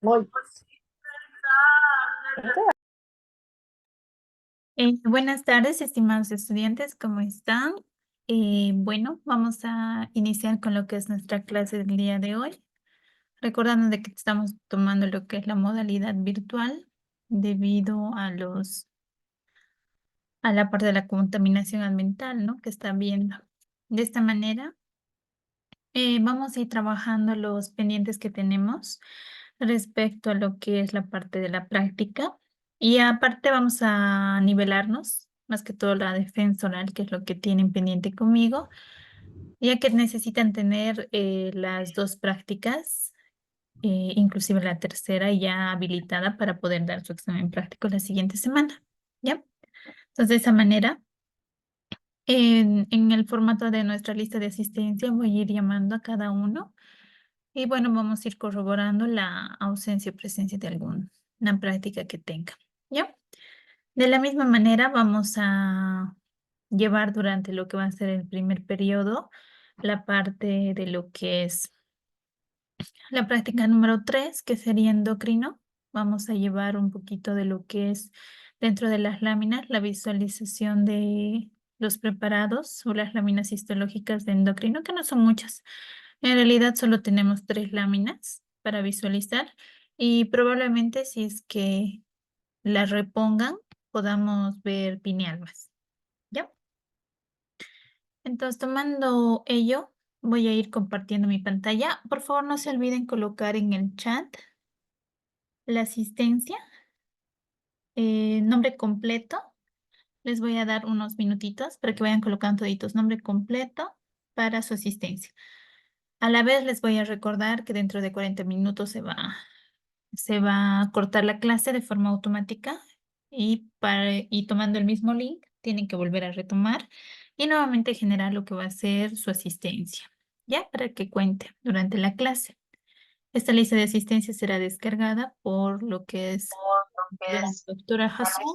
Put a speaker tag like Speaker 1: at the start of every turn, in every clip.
Speaker 1: Voy.
Speaker 2: Buenas tardes, estimados estudiantes, ¿cómo están? Bueno, vamos a iniciar con lo que es nuestra clase del día de hoy, recordando de que estamos tomando lo que es la modalidad virtual debido a la parte de la contaminación ambiental, ¿no? Que está viendo. De esta manera, vamos a ir trabajando los pendientes que tenemos respecto a lo que es la parte de la práctica. Y aparte vamos a nivelarnos, más que todo la defensa oral, que es lo que tienen pendiente conmigo, ya que necesitan tener las dos prácticas, inclusive la tercera ya habilitada para poder dar su examen práctico la siguiente semana. ¿Ya? Entonces, de esa manera, en el formato de nuestra lista de asistencia voy a ir llamando a cada uno. Y bueno, vamos a ir corroborando la ausencia o presencia de alguna práctica que tenga. ¿Ya? De la misma manera, vamos a llevar durante lo que va a ser el primer periodo la parte de lo que es la práctica número 3, que sería endocrino. Vamos a llevar un poquito de lo que es dentro de las láminas, la visualización de los preparados o las láminas histológicas de endocrino, que no son muchas. En realidad solo tenemos 3 láminas para visualizar y probablemente si es que las repongan, podamos ver pinealmas. ¿Ya? Entonces, tomando ello, voy a ir compartiendo mi pantalla. Por favor, no se olviden colocar en el chat la asistencia, nombre completo. Les voy a dar unos minutitos para que vayan colocando toditos nombre completo para su asistencia. A la vez les voy a recordar que dentro de 40 minutos se va a cortar la clase de forma automática y tomando el mismo link tienen que volver a retomar y nuevamente generar lo que va a ser su asistencia, ¿ya? Para que cuente durante la clase. Esta lista de asistencia será descargada por lo que es la doctora Hassan,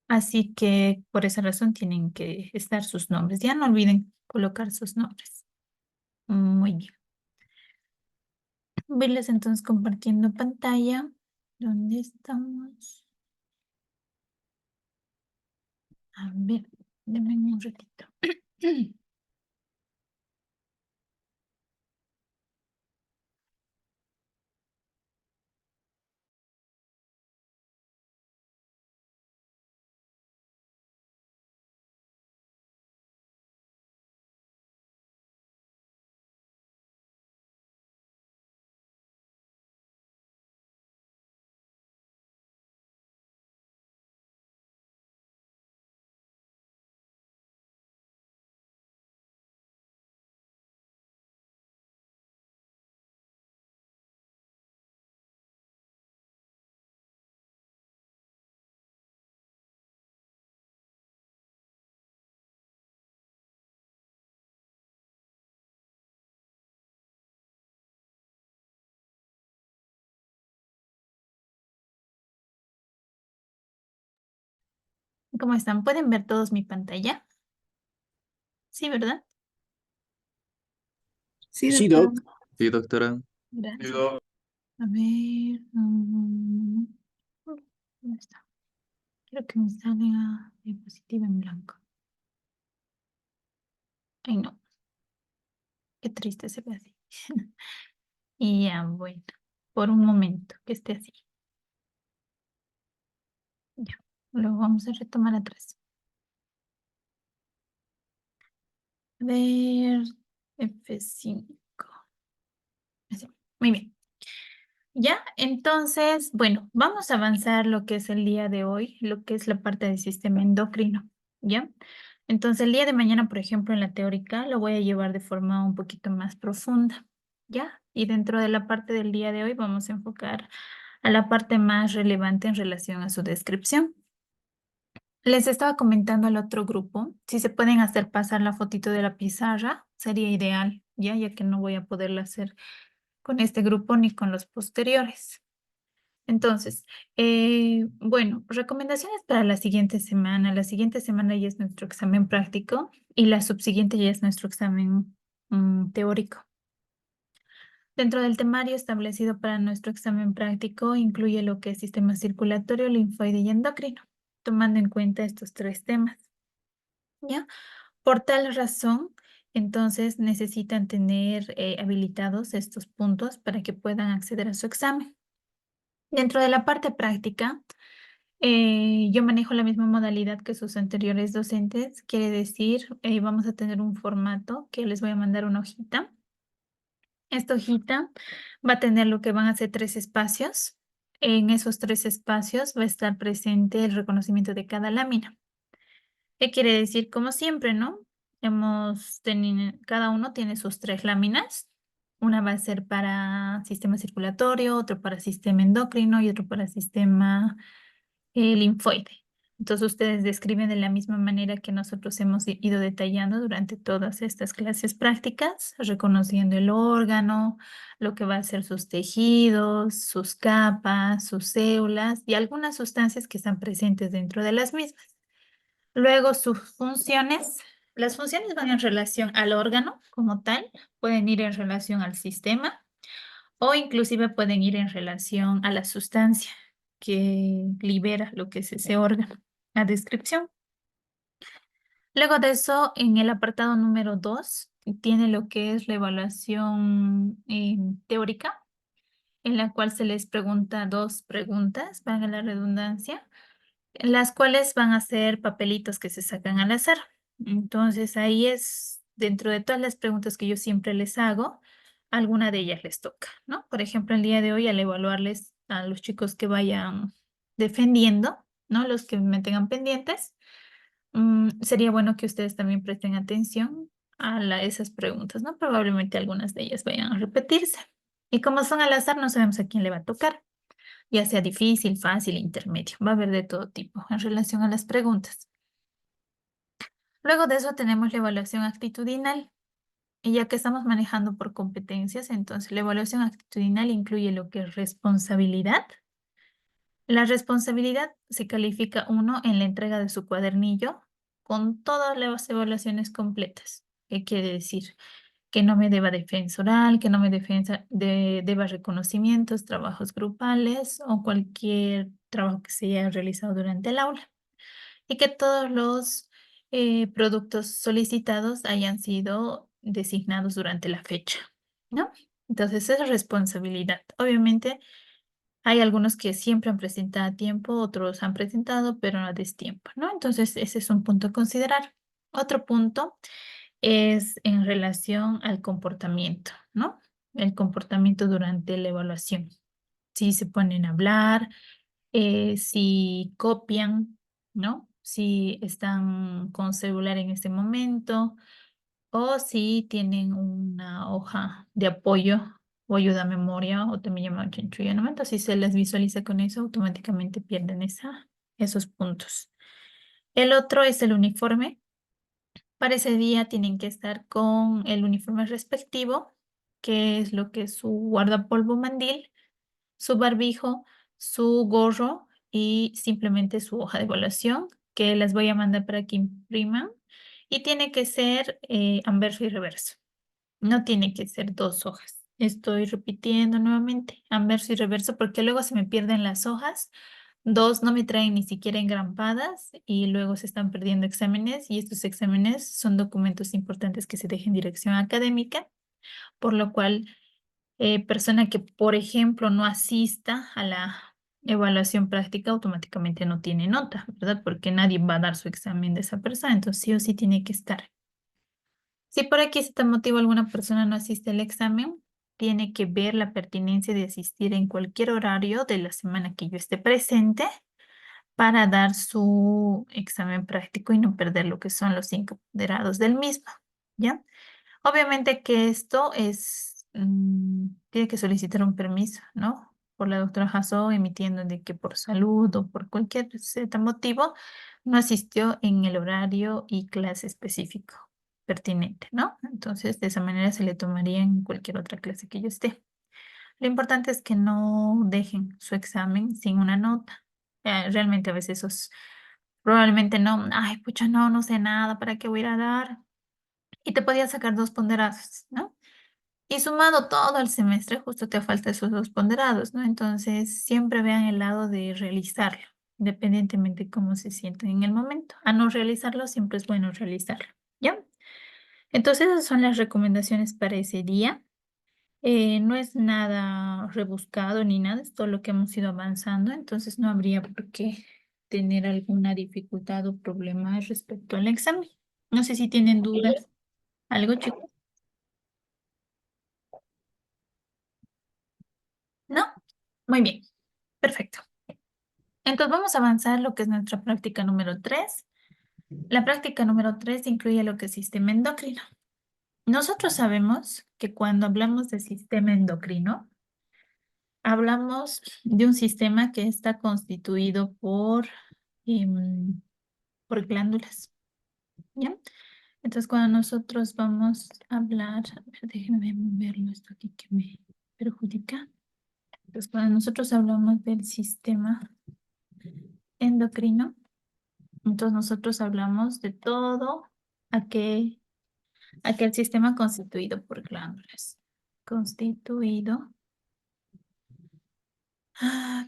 Speaker 2: así que por esa razón tienen que estar sus nombres. Ya no olviden colocar sus nombres. Muy bien. Verles entonces compartiendo pantalla. ¿Dónde estamos? A ver, denme un ratito. ¿Cómo están? ¿Pueden ver todos mi pantalla? Sí, ¿verdad?
Speaker 1: Sí,
Speaker 3: Sí,
Speaker 1: doctora.
Speaker 3: Doc. Sí, doctora.
Speaker 2: Gracias.
Speaker 3: Doc.
Speaker 2: A ver. ¿Dónde está? Quiero que me salga diapositiva en blanco. Ay, no. Qué triste se ve así. Y ya, bueno. Por un momento, que esté así. Ya. Luego vamos a retomar atrás. A ver. F5. Así. Muy bien. Ya, entonces, bueno, vamos a avanzar lo que es el día de hoy, lo que es la parte del sistema endocrino, ¿ya? Entonces, el día de mañana, por ejemplo, en la teórica, lo voy a llevar de forma un poquito más profunda, ¿ya? Y dentro de la parte del día de hoy vamos a enfocar a la parte más relevante en relación a su descripción. Les estaba comentando al otro grupo, si se pueden hacer pasar la fotito de la pizarra, sería ideal, ¿ya? Ya que no voy a poderla hacer con este grupo ni con los posteriores. Entonces, bueno, recomendaciones para la siguiente semana. La siguiente semana ya es nuestro examen práctico y la subsiguiente ya es nuestro examen teórico. Dentro del temario establecido para nuestro examen práctico incluye lo que es sistema circulatorio, linfoide y endocrino, tomando en cuenta estos 3 temas. ¿Ya? Por tal razón, entonces necesitan tener habilitados estos puntos para que puedan acceder a su examen. Dentro de la parte práctica, yo manejo la misma modalidad que sus anteriores docentes, quiere decir, vamos a tener un formato que les voy a mandar una hojita. Esta hojita va a tener lo que van a ser 3 espacios. En esos 3 espacios va a estar presente el reconocimiento de cada lámina. ¿Qué quiere decir? Como siempre, ¿no? Cada uno tiene sus 3 láminas. Una va a ser para sistema circulatorio, otro para sistema endocrino y otro para sistema linfoide. Entonces ustedes describen de la misma manera que nosotros hemos ido detallando durante todas estas clases prácticas, reconociendo el órgano, lo que va a ser sus tejidos, sus capas, sus células y algunas sustancias que están presentes dentro de las mismas. Luego sus funciones. Las funciones van en relación al órgano como tal, pueden ir en relación al sistema o inclusive pueden ir en relación a la sustancia que libera lo que es ese órgano. La descripción. Luego de eso, en el apartado número 2, tiene lo que es la evaluación teórica, en la cual se les pregunta 2 preguntas, valga la redundancia, las cuales van a ser papelitos que se sacan al azar. Entonces ahí es, dentro de todas las preguntas que yo siempre les hago, alguna de ellas les toca, ¿no? Por ejemplo, el día de hoy al evaluarles a los chicos que vayan defendiendo, ¿no? Los que me tengan pendientes, sería bueno que ustedes también presten atención a esas preguntas, ¿no? Probablemente algunas de ellas vayan a repetirse. Y como son al azar, no sabemos a quién le va a tocar, ya sea difícil, fácil, intermedio. Va a haber de todo tipo en relación a las preguntas. Luego de eso tenemos la evaluación actitudinal. Y ya que estamos manejando por competencias, entonces la evaluación actitudinal incluye lo que es responsabilidad. La responsabilidad se califica uno en la entrega de su cuadernillo con todas las evaluaciones completas. ¿Qué quiere decir? Que no me deba defensa oral, que no me deba reconocimientos, trabajos grupales o cualquier trabajo que se haya realizado durante el aula. Y que todos los productos solicitados hayan sido designados durante la fecha, ¿no? Entonces es responsabilidad. Obviamente hay algunos que siempre han presentado a tiempo, otros han presentado, pero no a destiempo, ¿no? Entonces ese es un punto a considerar. Otro punto es en relación al comportamiento, ¿no? El comportamiento durante la evaluación. Si se ponen a hablar, si copian, ¿no? Si están con celular en este momento o si tienen una hoja de apoyo o ayuda a memoria o también llamado chanchulla, ¿no? Entonces, si se les visualiza con eso, automáticamente pierden esos puntos. El otro es el uniforme. Para ese día tienen que estar con el uniforme respectivo, que es lo que es su guardapolvo mandil, su barbijo, su gorro y simplemente su hoja de evaluación, que las voy a mandar para que impriman. Y tiene que ser anverso y reverso. No tiene que ser 2 hojas. Estoy repitiendo nuevamente, anverso y reverso, porque luego se me pierden las hojas. 2 no me traen ni siquiera engrampadas y luego se están perdiendo exámenes y estos exámenes son documentos importantes que se dejan en dirección académica, por lo cual persona que, por ejemplo, no asista a la evaluación práctica automáticamente no tiene nota, ¿verdad? Porque nadie va a dar su examen de esa persona, entonces sí o sí tiene que estar. Si por aquí este motivo alguna persona no asiste al examen, tiene que ver la pertinencia de asistir en cualquier horario de la semana que yo esté presente para dar su examen práctico y no perder lo que son los 5 apoderados del mismo, ¿ya? Obviamente que esto es, tiene que solicitar un permiso, ¿no? Por la doctora Jasso emitiendo de que por salud o por cualquier motivo no asistió en el horario y clase específico pertinente, ¿no? Entonces, de esa manera se le tomaría en cualquier otra clase que yo esté. Lo importante es que no dejen su examen sin una nota. Realmente a veces esos, probablemente no, ay, pucha, no sé nada, ¿para qué voy a ir a dar? Y te podía sacar 2 ponderados, ¿no? Y sumado todo el semestre, justo te falta esos dos ponderados, ¿no? Entonces, siempre vean el lado de realizarlo, independientemente de cómo se sienten en el momento. A no realizarlo, siempre es bueno realizarlo, ¿ya? Entonces, esas son las recomendaciones para ese día. No es nada rebuscado ni nada, es todo lo que hemos ido avanzando, entonces no habría por qué tener alguna dificultad o problema respecto al examen. No sé si tienen dudas. ¿Algo, chicos? ¿No? Muy bien, perfecto. Entonces vamos a avanzar lo que es nuestra práctica número 3. La práctica número 3 incluye lo que es sistema endocrino. Nosotros sabemos que cuando hablamos de sistema endocrino, hablamos de un sistema que está constituido em, por glándulas, ¿ya? Entonces, cuando nosotros vamos a hablar, a ver, déjenme moverlo esto aquí que me perjudica. Entonces, cuando nosotros hablamos del sistema endocrino, entonces nosotros hablamos de todo aquel, aquel sistema constituido por glándulas. Constituido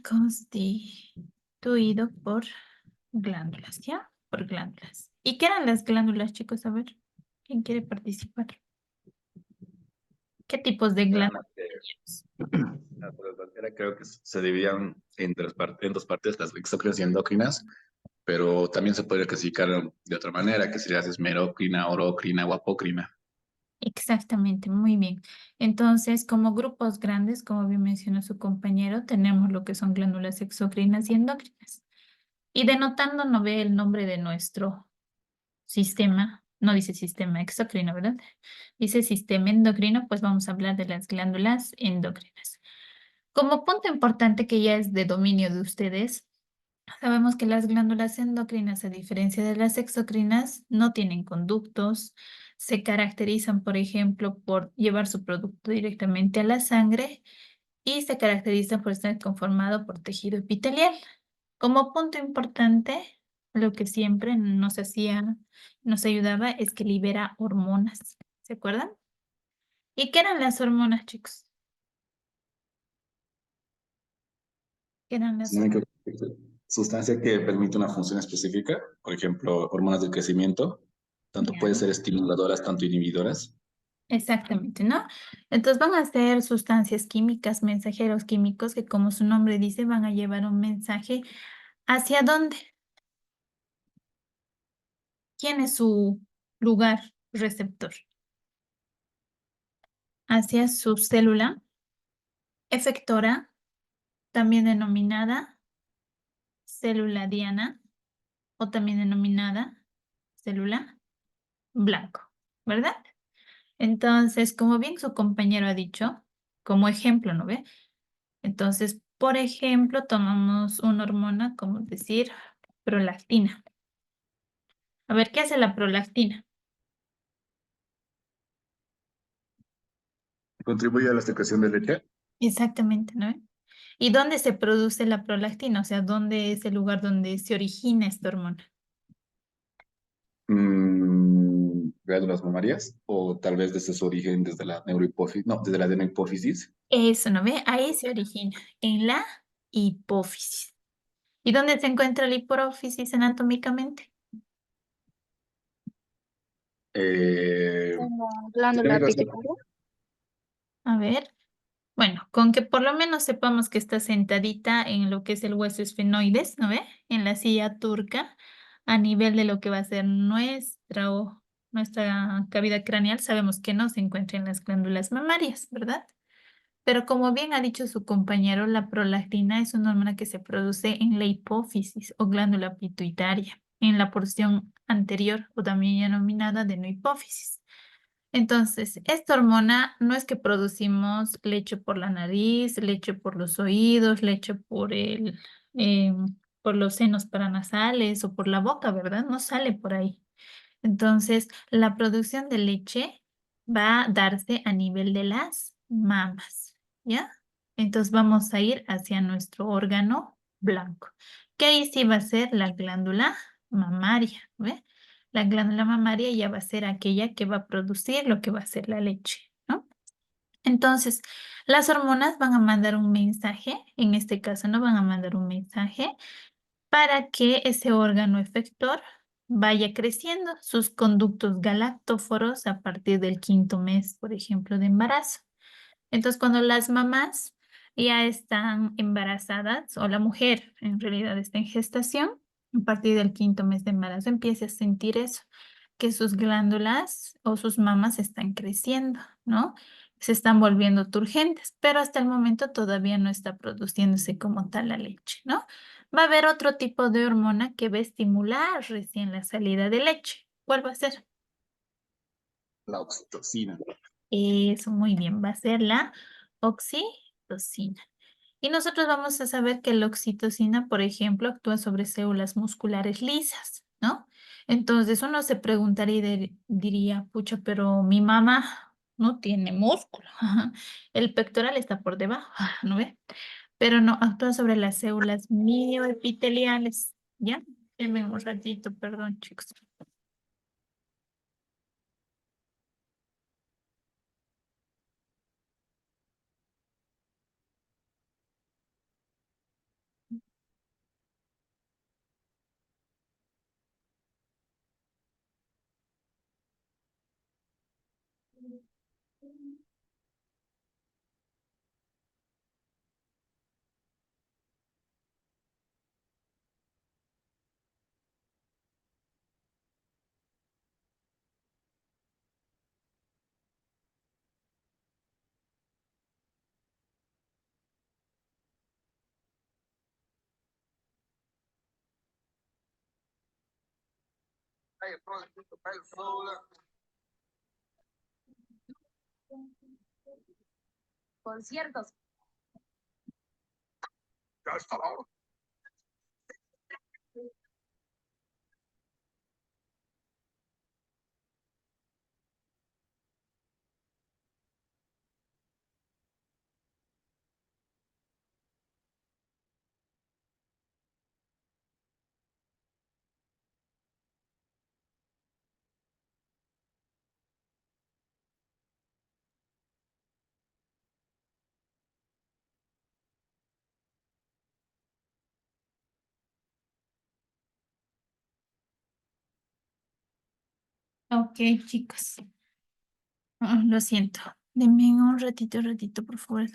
Speaker 2: constituido por glándulas, ¿ya? Por glándulas. ¿Y qué eran las glándulas, chicos? A ver, ¿quién quiere participar? ¿Qué tipos de glándulas?
Speaker 3: Era, creo que se dividían en dos partes, las exócrinas y endócrinas, pero también se podría clasificar de otra manera, que sería esmerocrina, orocrina o apócrina.
Speaker 2: Exactamente, muy bien. Entonces, como grupos grandes, como bien mencionó su compañero, tenemos lo que son glándulas exocrinas y endócrinas. Y denotando, no ve el nombre de nuestro sistema, no dice sistema exocrino, ¿verdad? Dice sistema endocrino, pues vamos a hablar de las glándulas endocrinas. Como punto importante que ya es de dominio de ustedes, sabemos que las glándulas endocrinas, a diferencia de las exocrinas, no tienen conductos, se caracterizan, por ejemplo, por llevar su producto directamente a la sangre y se caracterizan por estar conformado por tejido epitelial. Como punto importante, lo que siempre nos hacía, nos ayudaba es que libera hormonas. ¿Se acuerdan? ¿Y qué eran las hormonas, chicos? ¿Qué eran
Speaker 3: Si
Speaker 2: las
Speaker 3: no me
Speaker 2: hormonas?
Speaker 3: equivoco, sustancia que permite una función específica, por ejemplo, hormonas del crecimiento, tanto puede ser estimuladoras, tanto inhibidoras.
Speaker 2: Exactamente, ¿no? Entonces van a ser sustancias químicas, mensajeros químicos que como su nombre dice van a llevar un mensaje. ¿Hacia dónde? ¿Quién es su lugar receptor? Hacia su célula efectora, también denominada célula diana o también denominada célula blanco, ¿verdad? Entonces, como bien su compañero ha dicho, como ejemplo, ¿no ve? Entonces, por ejemplo, tomamos una hormona, como decir, prolactina. A ver, ¿qué hace la prolactina?
Speaker 3: Contribuye a la secreción de leche.
Speaker 2: Exactamente, ¿no? ¿Y dónde se produce la prolactina? O sea, ¿dónde es el lugar donde se origina esta hormona?
Speaker 3: Glándulas mamarias, o tal vez desde su origen desde la neurohipófisis, no, desde la adenohipófisis.
Speaker 2: Eso, ¿no ve? Ahí se origina, en la hipófisis. ¿Y dónde se encuentra la hipófisis anatómicamente?
Speaker 3: Eh,
Speaker 1: En la glándula
Speaker 3: Tiene razón.
Speaker 1: pituitaria.
Speaker 2: A ver. Bueno, con que por lo menos sepamos que está sentadita en lo que es el hueso esfenoides, ¿no ve? En la silla turca, a nivel de lo que va a ser nuestra cavidad craneal, sabemos que no se encuentra en las glándulas mamarias, ¿verdad? Pero como bien ha dicho su compañero, la prolactina es una hormona que se produce en la hipófisis o glándula pituitaria, en la porción anterior o también denominada adenohipófisis. Entonces, esta hormona no es que producimos leche por la nariz, leche por los oídos, leche por los senos paranasales o por la boca, ¿verdad? No sale por ahí. Entonces, la producción de leche va a darse a nivel de las mamas, ¿ya? Entonces, vamos a ir hacia nuestro órgano blanco, que ahí sí va a ser la glándula mamaria, ¿ve? La glándula mamaria ya va a ser aquella que va a producir lo que va a ser la leche, ¿no? Entonces, las hormonas van a mandar un mensaje, en este caso no van a mandar un mensaje para que ese órgano efector vaya creciendo sus conductos galactóforos a partir del 5.º mes, por ejemplo, de embarazo. Entonces, cuando las mamás ya están embarazadas, o la mujer en realidad está en gestación, a partir del 5.º mes de embarazo empieza a sentir eso, que sus glándulas o sus mamas están creciendo, ¿no? Se están volviendo turgentes, pero hasta el momento todavía no está produciéndose como tal la leche, ¿no? Va a haber otro tipo de hormona que va a estimular recién la salida de leche. ¿Cuál va a ser?
Speaker 3: La oxitocina.
Speaker 2: Eso, muy bien, va a ser la oxitocina. Y nosotros vamos a saber que la oxitocina, por ejemplo, actúa sobre células musculares lisas, ¿no? Entonces uno se preguntaría y diría, pucha, pero mi mamá no tiene músculo. El pectoral está por debajo, ¿no ve? Pero no, actúa sobre las células mioepiteliales, ¿ya? Denme un ratito, perdón, chicos.
Speaker 1: Conciertos.
Speaker 2: Ok, chicos. Lo siento. Denme un ratito, por favor.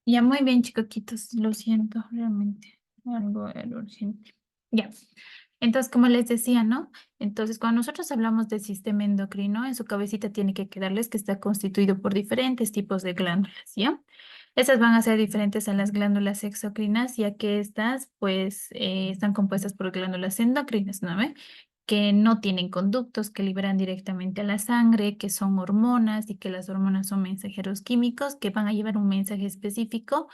Speaker 2: Ya, muy bien, chicoquitos. Lo siento, realmente. Algo era urgente. Ya. Entonces, como les decía, ¿no? Entonces, cuando nosotros hablamos del sistema endocrino, en su cabecita tiene que quedarles que está constituido por diferentes tipos de glándulas, ¿ya? Esas van a ser diferentes a las glándulas exocrinas, ya que estas, pues, están compuestas por glándulas endocrinas, ¿no ve? Que no tienen conductos, que liberan directamente a la sangre, que son hormonas y que las hormonas son mensajeros químicos que van a llevar un mensaje específico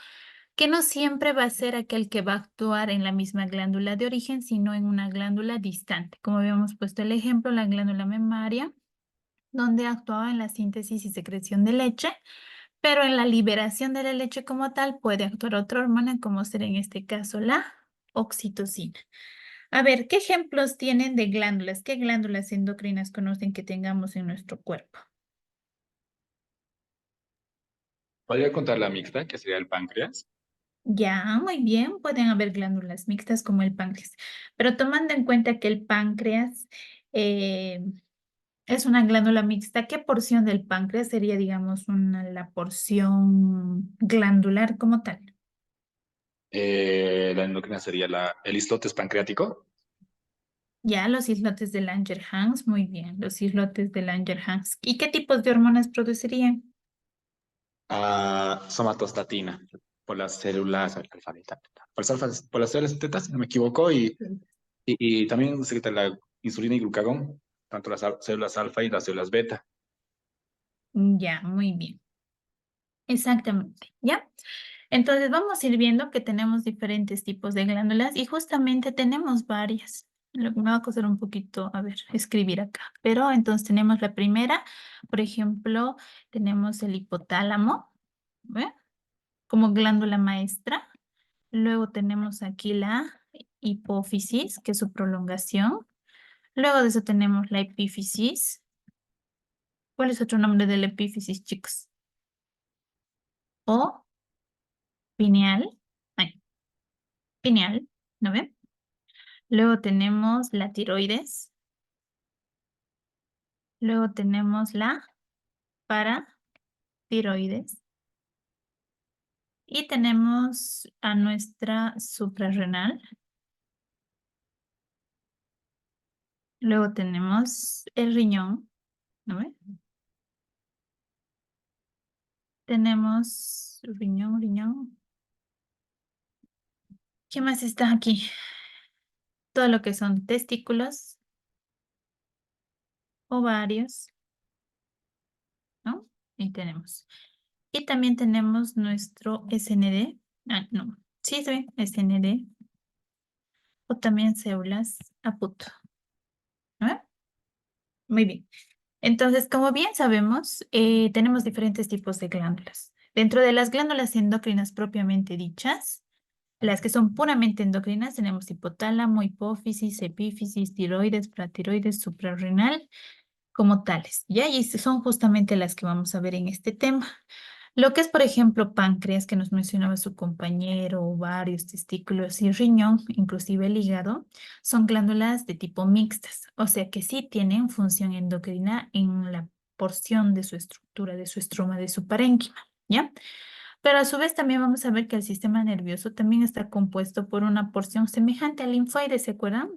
Speaker 2: que no siempre va a ser aquel que va a actuar en la misma glándula de origen, sino en una glándula distante. Como habíamos puesto el ejemplo, la glándula mamaria donde actuaba en la síntesis y secreción de leche, pero en la liberación de la leche como tal puede actuar otra hormona, como será en este caso la oxitocina. A ver, ¿qué ejemplos tienen de glándulas? ¿Qué glándulas endocrinas conocen que tengamos en nuestro cuerpo?
Speaker 3: Podría contar la mixta, que sería el páncreas.
Speaker 2: Ya, muy bien, pueden haber glándulas mixtas como el páncreas, pero tomando en cuenta que el páncreas eh, es una glándula mixta, ¿qué porción del páncreas sería, digamos, la porción glandular como tal?
Speaker 3: La endocrina sería el islotes pancreático.
Speaker 2: Ya, los islotes de Langerhans, muy bien, los islotes de Langerhans. ¿Y qué tipos de hormonas producirían?
Speaker 3: Somatostatina, por las células alfa beta, por las células tetas, si no me equivoco, y también se quita la insulina y glucagón, tanto las células alfa y las células beta.
Speaker 2: Ya, muy bien. Exactamente, ¿ya? Entonces vamos a ir viendo que tenemos diferentes tipos de glándulas y justamente tenemos varias. Lo que me va a costar un poquito, a ver, escribir acá. Pero entonces tenemos la primera, por ejemplo, tenemos el hipotálamo, ¿ve? Como glándula maestra. Luego tenemos aquí la hipófisis, que es su prolongación. Luego de eso tenemos la epífisis. ¿Cuál es otro nombre de la epífisis, chicos? O pineal. Ay, pineal, ¿no ven? Luego tenemos la tiroides. Luego tenemos la paratiroides. Y tenemos a nuestra suprarrenal. Luego tenemos el riñón, ¿no ven? Tenemos riñón. ¿Qué más está aquí? Todo lo que son testículos, ovarios, ¿no? Y tenemos. Y también tenemos nuestro SND. Ah, no. Sí, está bien, SND. O también células APUT. ¿No ven? Muy bien. Entonces, como bien sabemos, tenemos diferentes tipos de glándulas. Dentro de las glándulas endocrinas propiamente dichas, las que son puramente endocrinas, tenemos hipotálamo, hipófisis, epífisis, tiroides, paratiroides, suprarrenal, como tales, ¿ya? Y son justamente las que vamos a ver en este tema. Lo que es, por ejemplo, páncreas, que nos mencionaba su compañero, ovarios, testículos y riñón, inclusive el hígado, son glándulas de tipo mixtas, o sea que sí tienen función endocrina en la porción de su estructura, de su estroma, de su parénquima, ¿ya? Pero a su vez también vamos a ver que el sistema nervioso también está compuesto por una porción semejante al linfoide, ¿se acuerdan?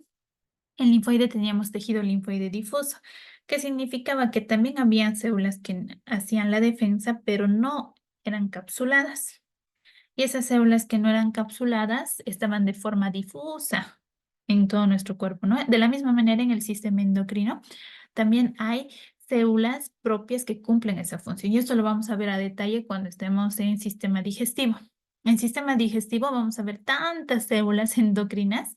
Speaker 2: En linfoide teníamos tejido linfoide difuso, que significaba que también habían células que hacían la defensa, pero no eran capsuladas. Y esas células que no eran capsuladas estaban de forma difusa en todo nuestro cuerpo, ¿no? De la misma manera en el sistema endocrino también hay células propias que cumplen esa función. Y esto lo vamos a ver a detalle cuando estemos en sistema digestivo. En sistema digestivo vamos a ver tantas células endocrinas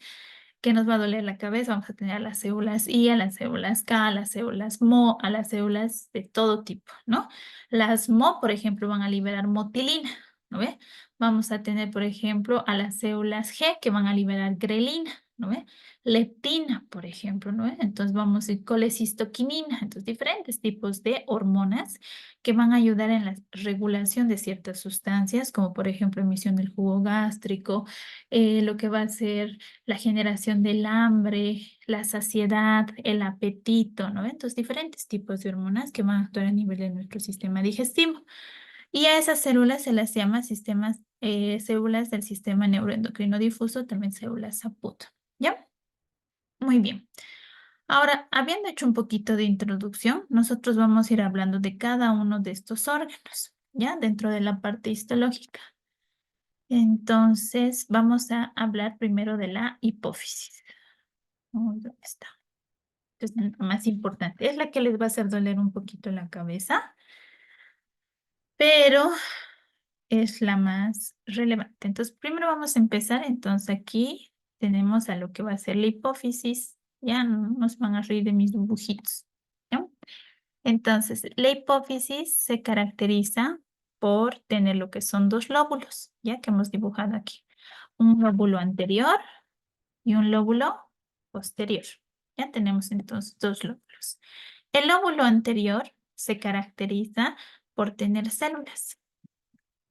Speaker 2: que nos va a doler la cabeza. Vamos a tener a las células I, a las células K, a las células MO, a las células de todo tipo, ¿no? Las MO, por ejemplo, van a liberar motilina, ¿no ve? Vamos a tener, por ejemplo, a las células G que van a liberar grelina, ¿no ve? Leptina, por ejemplo, ¿no ve? Entonces vamos a ir colecistoquinina, entonces diferentes tipos de hormonas que van a ayudar en la regulación de ciertas sustancias, como por ejemplo emisión del jugo gástrico, lo que va a ser la generación del hambre, la saciedad, el apetito, ¿no? Entonces, diferentes tipos de hormonas que van a actuar a nivel de nuestro sistema digestivo. Y a esas células se las llama células del sistema neuroendocrino difuso, también células APUT. ¿Ya? Muy bien. Ahora, habiendo hecho un poquito de introducción, nosotros vamos a ir hablando de cada uno de estos órganos, ¿ya? Dentro de la parte histológica. Entonces, vamos a hablar primero de la hipófisis. ¿Dónde está? Entonces, la más importante es la que les va a hacer doler un poquito la cabeza, pero es la más relevante. Entonces, primero vamos a empezar. Entonces, aquí tenemos a lo que va a ser la hipófisis. Ya no nos van a reír de mis dibujitos, ¿no? Entonces, la hipófisis se caracteriza por tener lo que son dos lóbulos, ya que hemos dibujado aquí. Un lóbulo anterior y un lóbulo posterior. Ya tenemos entonces dos lóbulos. El lóbulo anterior se caracteriza por tener células,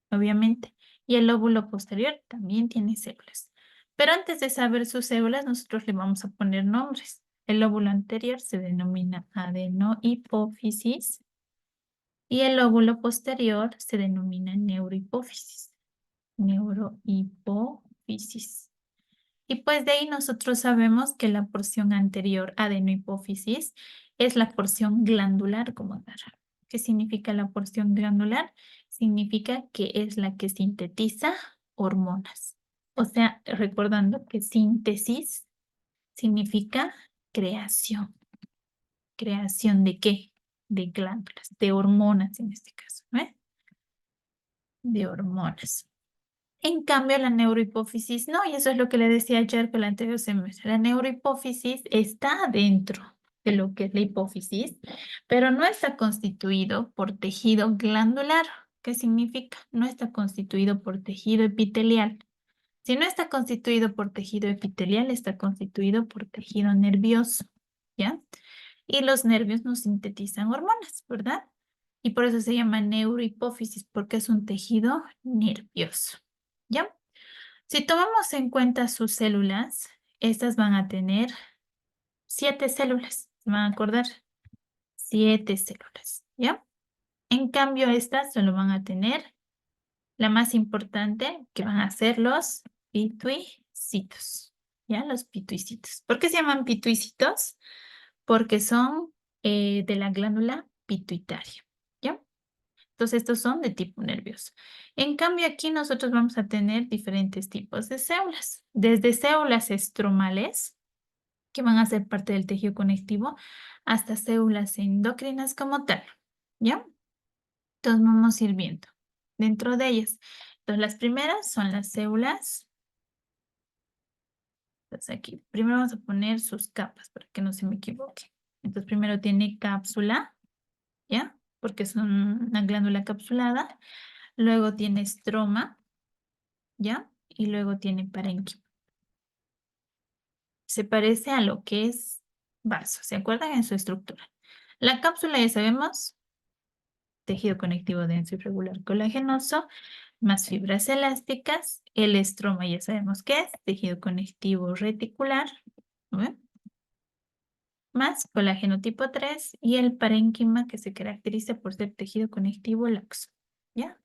Speaker 2: obviamente, y el lóbulo posterior también tiene células. Pero antes de saber sus células, nosotros le vamos a poner nombres. El lóbulo anterior se denomina adenohipófisis y el lóbulo posterior se denomina neurohipófisis. Neurohipófisis. Y pues de ahí nosotros sabemos que la porción anterior adenohipófisis es la porción glandular como tal. ¿Qué significa la porción glandular? Significa que es la que sintetiza hormonas. O sea, recordando que síntesis significa creación. ¿Creación de qué? De glándulas, de hormonas en este caso, ¿eh? De hormonas. En cambio, la neurohipófisis no, y eso es lo que le decía ayer con el anterior semestre. La neurohipófisis está dentro de lo que es la hipófisis, pero no está constituido por tejido glandular. ¿Qué significa? No está constituido por tejido epitelial. Si no está constituido por tejido epitelial, está constituido por tejido nervioso, ¿ya? Y los nervios nos sintetizan hormonas, ¿verdad? Y por eso se llama neurohipófisis, porque es un tejido nervioso, ¿ya? Si tomamos en cuenta sus células, estas van a tener 7 células, ¿se van a acordar? 7 células, ¿ya? En cambio, estas solo van a tener la más importante, que van a ser los pituicitos, ¿ya? Los pituicitos. ¿Por qué se llaman pituicitos? Porque son de la glándula pituitaria, ¿ya? Entonces, estos son de tipo nervioso. En cambio, aquí nosotros vamos a tener diferentes tipos de células. Desde células estromales, que van a ser parte del tejido conectivo, hasta células endocrinas como tal, ¿ya? Entonces, vamos a ir viendo dentro de ellas. Entonces, las primeras son las células. Entonces, aquí, primero vamos a poner sus capas para que no se me equivoque. Entonces, primero tiene cápsula, ¿ya? Porque es una glándula capsulada. Luego tiene estroma, ¿ya? Y luego tiene parénquima. Se parece a lo que es vaso, ¿se acuerdan en su estructura? La cápsula ya sabemos, tejido conectivo denso y regular colagenoso, más fibras elásticas. El estroma ya sabemos qué es, tejido conectivo reticular, ¿no? Más colágeno tipo 3 y el parénquima que se caracteriza por ser tejido conectivo laxo, ¿ya?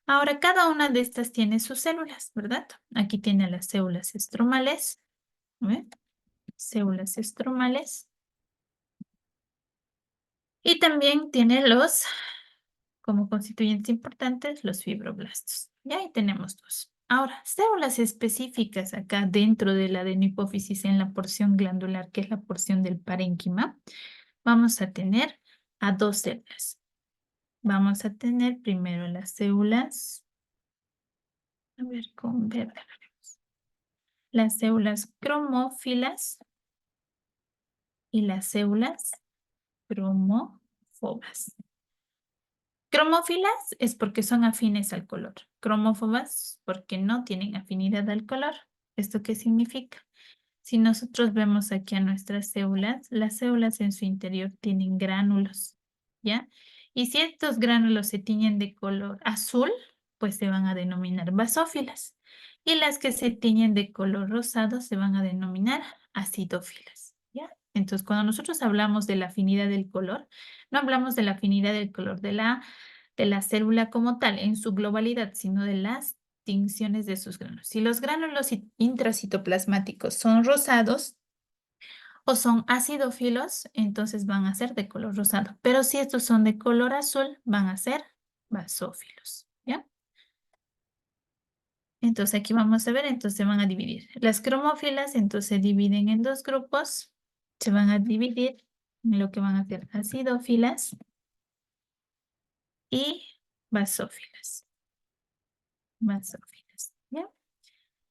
Speaker 2: Ahora, cada una de estas tiene sus células, ¿verdad? Aquí tiene las células estromales, ¿ve? Células estromales. Y también tiene los, como constituyentes importantes, los fibroblastos. Y ahí tenemos dos. Ahora, células específicas acá dentro de la adenohipófisis en la porción glandular, que es la porción del parénquima, vamos a tener a dos células. Vamos a tener primero las células, a ver, con verde. Las células cromófilas y las células cromófobas. Cromófilas es porque son afines al color. Cromófobas porque no tienen afinidad al color. ¿Esto qué significa? Si nosotros vemos aquí a nuestras células, las células en su interior tienen gránulos, ¿ya? Y si estos gránulos se tiñen de color azul, pues se van a denominar basófilas. Y las que se tiñen de color rosado se van a denominar acidófilas, ¿ya? Entonces, cuando nosotros hablamos de la afinidad del color, no hablamos de la afinidad del color de la célula como tal, en su globalidad, sino de las tinciones de sus gránulos. Si los gránulos intracitoplasmáticos son rosados o son acidófilos, entonces van a ser de color rosado. Pero si estos son de color azul, van a ser basófilos, ¿ya? Entonces aquí vamos a ver, entonces se van a dividir. Las cromófilas entonces se dividen en dos grupos. Se van a dividir en lo que van a ser acidófilas y basófilas. Basófilas, ¿ya?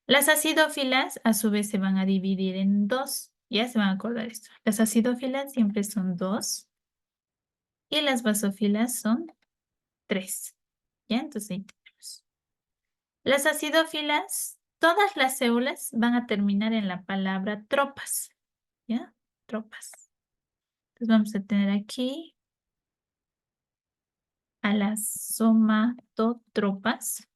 Speaker 2: Las acidófilas a su vez se van a dividir en dos. Ya se van a acordar esto. Las acidófilas siempre son dos. Y las basófilas son 3. ¿Ya? Entonces ahí tenemos. Las acidófilas, todas las células van a terminar en la palabra tropas. ¿Ya? Tropas. Entonces vamos a tener aquí a las somatotropas.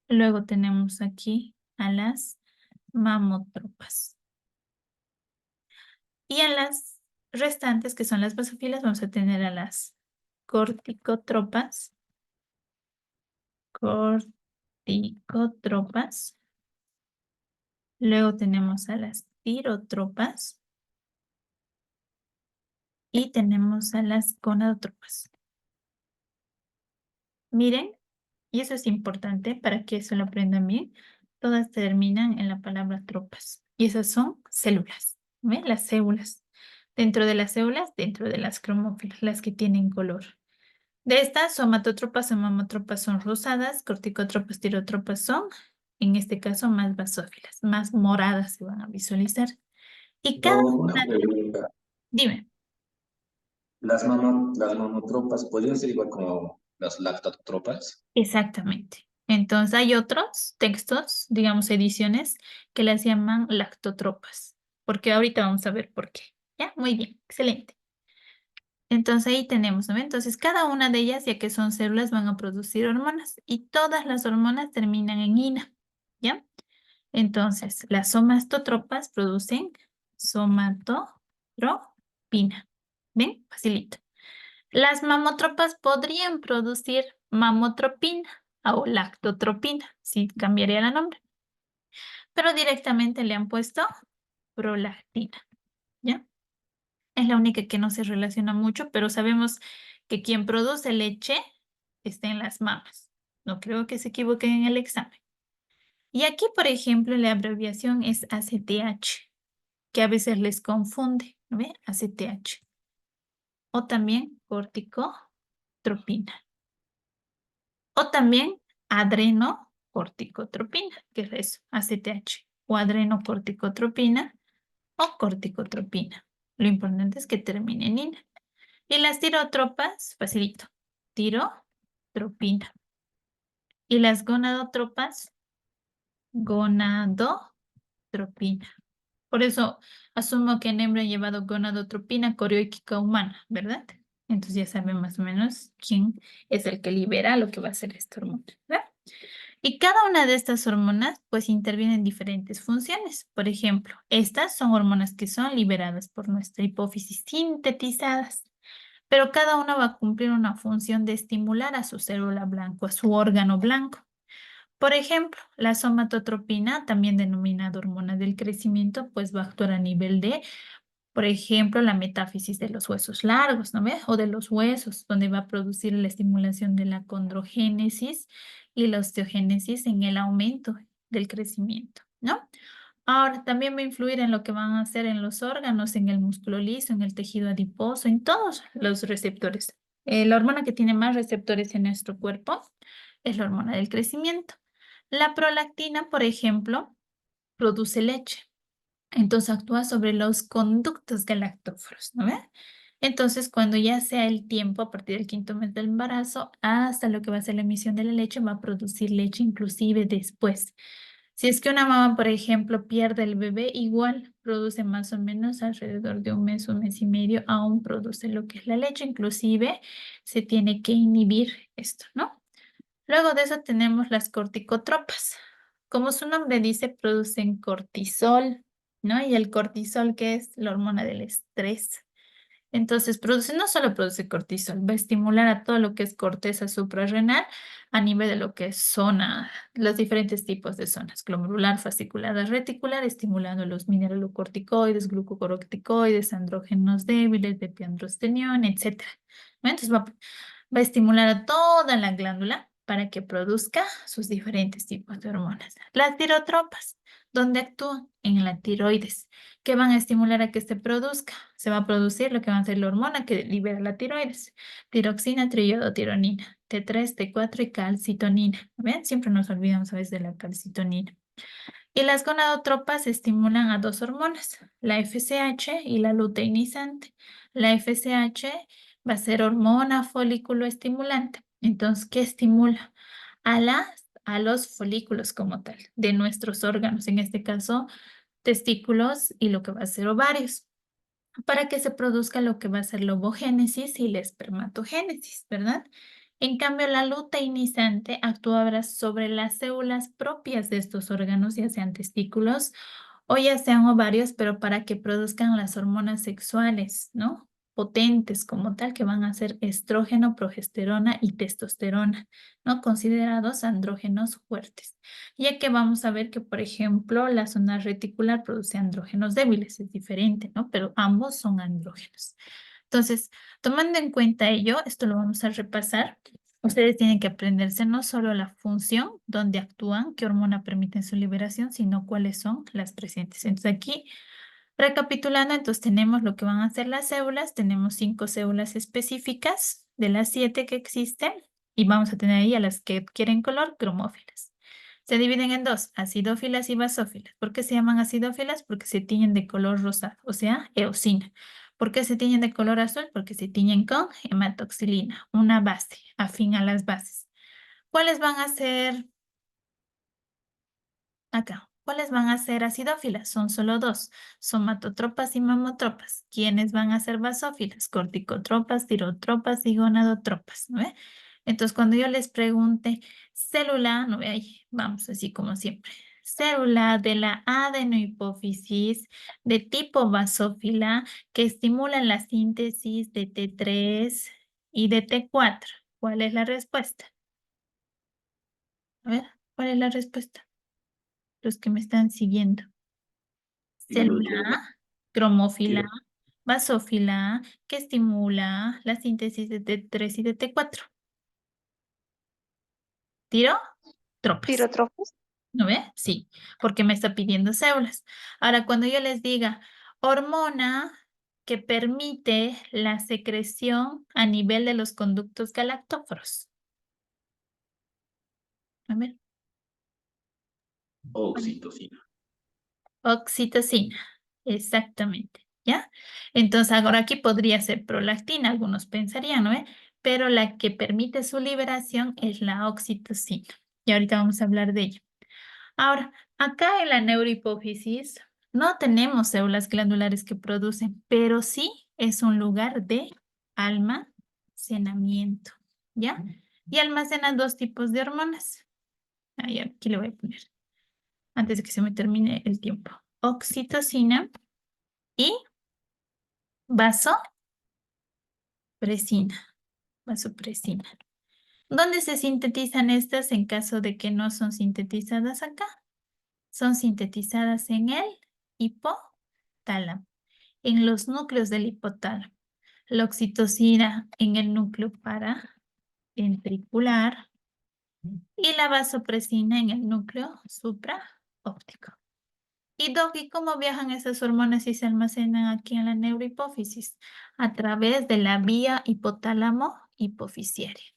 Speaker 2: Luego tenemos aquí a las mamotropas. Y a las restantes, que son las basófilas, vamos a tener a las corticotropas. Corticotropas. Luego tenemos a las tirotropas. Y tenemos a las gonadotropas. Miren, y eso es importante para que eso lo aprendan bien. Todas terminan en la palabra tropas. Y esas son células. ¿Ven? Las células. Dentro de las células, dentro de las cromófilas, las que tienen color. De estas, somatotropas o mamotropas son rosadas, corticotropas, tirotropas son, en este caso, más basófilas, más moradas se van a visualizar. Y cada
Speaker 3: Una
Speaker 2: una,
Speaker 3: pregunta.
Speaker 2: dime,
Speaker 3: Las mamotropas podrían ser igual como las lactotropas.
Speaker 2: exactamente. Entonces, hay otros textos, digamos, ediciones, que las llaman lactotropas, porque ahorita vamos a ver por qué. ¿Ya? Muy bien, excelente. Entonces ahí tenemos, ¿no? Entonces cada una de ellas, ya que son células, van a producir hormonas y todas las hormonas terminan en ina, ¿ya? Entonces las somatotropas producen somatotropina. ¿Ven? Facilito. Las mamotropas podrían producir mamotropina o lactotropina, si cambiaría el nombre, pero directamente le han puesto prolactina, ¿ya? Es la única que no se relaciona mucho, pero sabemos que quien produce leche está en las mamas. No creo que se equivoquen en el examen. Y aquí, por ejemplo, la abreviación es ACTH, que a veces les confunde, ¿no ve? ACTH. O también corticotropina. O también adrenocorticotropina, que es eso, ACTH. O adrenocorticotropina o corticotropina. Lo importante es que termine en ina. Y las tirotropas, facilito, tirotropina. Y las gonadotropas, gonadotropina. Por eso asumo que en hembra he llevado gonadotropina coreoiquica humana, ¿verdad? Entonces ya saben más o menos quién es el que libera lo que va a ser esta hormona, ¿verdad? Y cada una de estas hormonas pues interviene en diferentes funciones. Por ejemplo, estas son hormonas que son liberadas por nuestra hipófisis, sintetizadas. Pero cada una va a cumplir una función de estimular a su célula blanco, a su órgano blanco. Por ejemplo, la somatotropina, también denominada hormona del crecimiento, pues va a actuar a nivel de, por ejemplo, la metáfisis de los huesos largos, ¿no ves? O de los huesos, donde va a producir la estimulación de la condrogénesis y la osteogénesis en el aumento del crecimiento, ¿no? Ahora, también va a influir en lo que van a hacer en los órganos, en el músculo liso, en el tejido adiposo, en todos los receptores. La hormona que tiene más receptores en nuestro cuerpo es la hormona del crecimiento. La prolactina, por ejemplo, produce leche. Entonces actúa sobre los conductos galactóforos, ¿no ve? Entonces, cuando ya sea el tiempo, a partir del 5º mes del embarazo, hasta lo que va a ser la emisión de la leche, va a producir leche inclusive después. Si es que una mamá, por ejemplo, pierde el bebé, igual produce más o menos alrededor de un mes y medio, aún produce lo que es la leche, inclusive se tiene que inhibir esto, ¿no? Luego de eso tenemos las corticotropas. Como su nombre dice, producen cortisol, ¿no? Y el cortisol, que es la hormona del estrés. Entonces, no solo produce cortisol, va a estimular a todo lo que es corteza suprarrenal a nivel de lo que es zona, los diferentes tipos de zonas, glomerular, fasciculada, reticular, estimulando los mineralocorticoides, glucocorticoides, andrógenos débiles, depiandrostenión, etc. Entonces, va a estimular a toda la glándula para que produzca sus diferentes tipos de hormonas. Las tirotropas, ¿dónde actúan? En la tiroides, que van a estimular a que se produzca. Se va a producir lo que va a ser la hormona que libera la tiroides. Tiroxina, triiodotironina, T3, T4 y calcitonina. ¿Ven? Siempre nos olvidamos a veces de la calcitonina. Y las gonadotropas estimulan a 2 hormonas, la FSH y la luteinizante. La FSH Va a ser hormona folículo estimulante. Entonces, ¿qué estimula? A los folículos como tal, de nuestros órganos, en este caso, testículos y lo que va a ser ovarios, para que se produzca lo que va a ser la ovogénesis y la espermatogénesis, ¿verdad? En cambio, la luteinizante actúa sobre las células propias de estos órganos, ya sean testículos o ya sean ovarios, pero para que produzcan las hormonas sexuales, ¿no? Potentes como tal, que van a ser estrógeno, progesterona y testosterona, ¿no? Considerados andrógenos fuertes. Ya que vamos a ver que, por ejemplo, la zona reticular produce andrógenos débiles, es diferente, ¿no? Pero ambos son andrógenos. Entonces, tomando en cuenta ello, esto lo vamos a repasar. Ustedes tienen que aprenderse no solo la función, dónde actúan, qué hormona permiten su liberación, sino cuáles son las presentes. Entonces aquí, recapitulando, entonces tenemos lo que van a hacer las células. Tenemos 5 células específicas de las 7 que existen y vamos a tener ahí a las que adquieren color cromófilas. Se dividen en dos, acidófilas y basófilas. ¿Por qué se llaman acidófilas? Porque se tiñen de color rosado, o sea, eosina. ¿Por qué se tiñen de color azul? Porque se tiñen con hematoxilina, una base, afín a las bases. ¿Cuáles van a ser acá? ¿Cuáles van a ser acidófilas? Son solo dos, somatotropas y mamotropas. ¿Quiénes van a ser basófilas? Corticotropas, tirotropas y gonadotropas, ¿no ve? Entonces, cuando yo les pregunte célula, no ve ahí, vamos así como siempre. Célula de la adenohipófisis de tipo basófila que estimulan la síntesis de T3 y de T4. ¿Cuál es la respuesta? A ver, ¿cuál es la respuesta? Los que me están siguiendo. Célula, cromófila, basófila, que estimula la síntesis de T3 y de T4. ¿Tiro? Tropas.
Speaker 4: ¿Tirotropos?
Speaker 2: ¿No ve? Sí, porque me está pidiendo células. Ahora, cuando yo les diga hormona que permite la secreción a nivel de los conductos galactóforos. A ver.
Speaker 3: Oxitocina.
Speaker 2: Oxitocina, exactamente, ¿ya? Entonces, ahora aquí podría ser prolactina, algunos pensarían, ¿no ve? Pero la que permite su liberación es la oxitocina. Y ahorita vamos a hablar de ello. Ahora, acá en la neurohipófisis no tenemos células glandulares que producen, pero sí es un lugar de almacenamiento, ¿ya? Y almacenan 2 tipos de hormonas. Ahí, aquí le voy a poner, antes de que se me termine el tiempo. Oxitocina y vasopresina. Vasopresina. ¿Dónde se sintetizan estas en caso de que no son sintetizadas acá? Son sintetizadas en el hipotálamo, en los núcleos del hipotálamo. La oxitocina en el núcleo paraventricular y la vasopresina en el núcleo supraóptico. ¿Y cómo viajan esas hormonas y se almacenan aquí en la neurohipófisis? A través de la vía hipotálamo-hipofisiaria.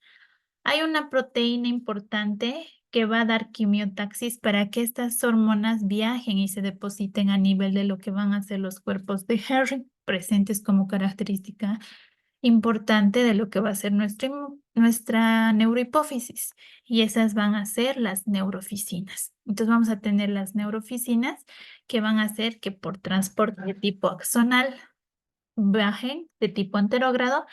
Speaker 2: Hay una proteína importante que va a dar quimiotaxis para que estas hormonas viajen y se depositen a nivel de lo que van a ser los cuerpos de Henry, presentes como característica importante de lo que va a ser nuestra neurohipófisis. Y esas van a ser las neurofisinas. Entonces vamos a tener las neurofisinas que van a hacer que por transporte de tipo axonal viajen, de tipo anterógrado,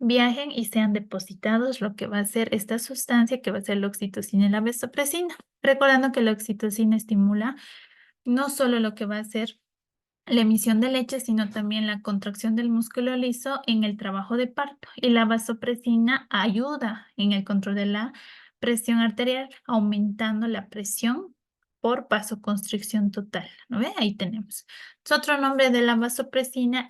Speaker 2: viajen y sean depositados lo que va a ser esta sustancia que va a ser la oxitocina y la vasopresina. Recordando que la oxitocina estimula no solo lo que va a ser la emisión de leche, sino también la contracción del músculo liso en el trabajo de parto. Y la vasopresina ayuda en el control de la presión arterial, aumentando la presión por vasoconstricción total. ¿No ve? Ahí tenemos. Otro nombre de la vasopresina